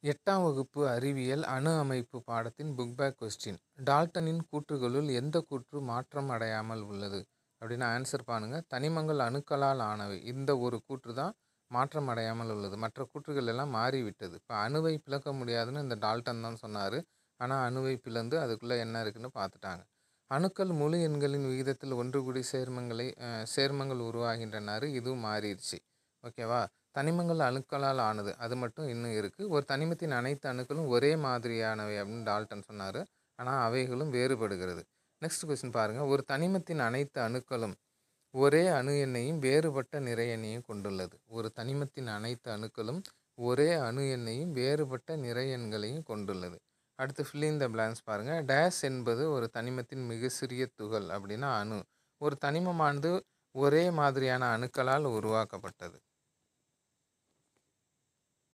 8ஆம் வகுப்பு அறிவியல் அணு அமைப்பு பாடத்தின் புக் பேக் கொஸ்டின். டால்டனின் கூற்றுகளுள் எந்த கூற்று மாற்றம் அடையாமல் உள்ளது அப்படின்னு ஆன்சர் பண்ணுங்க. தனிமங்கள் அணுக்களால் ஆனவை. இந்த ஒரு கூற்று தான் மாற்றம் அடையாமல் உள்ளது. மற்ற கூற்றுகள் எல்லாம் மாறிவிட்டது. இப்போ அணுவை பிளக்க முடியாதுன்னு இந்த டால்டன் தான் சொன்னார். ஆனால் அணுவை பிளந்து அதுக்குள்ளே என்ன இருக்குன்னு பார்த்துட்டாங்க. அணுக்கள் முழு எண்களின் விகிதத்தில் ஒன்று கூடி சேர்மங்கள் உருவாகின்றனாரு. இதுவும் மாறிடுச்சு. ஓகேவா. தனிமங்கள் அணுக்களால் ஆனது, அது மட்டும் இன்னும் இருக்குது. ஒரு தனிமத்தின் அனைத்து அணுக்களும் ஒரே மாதிரியானவை அப்படின்னு டால்டன் சொன்னார். ஆனால் அவைகளும் வேறுபடுகிறது. நெக்ஸ்ட் கொஸ்டின் பாருங்கள். ஒரு தனிமத்தின் அனைத்து அணுக்களும் ஒரே அணு எண்ணையும் வேறுபட்ட நிறை எண்ணையும் கொண்டுள்ளது. ஒரு தனிமத்தின் அனைத்து அணுக்களும் ஒரே அணு எண்ணையும் வேறுபட்ட நிறை எண்களையும் கொண்டுள்ளது. அடுத்து fill in the blanks பாருங்கள். டேஷ் என்பது ஒரு தனிமத்தின் மிக சிறிய துகள் அப்படின்னா அணு. ஒரு தனிமமானது ஒரே மாதிரியான அணுக்களால் உருவாக்கப்பட்டது.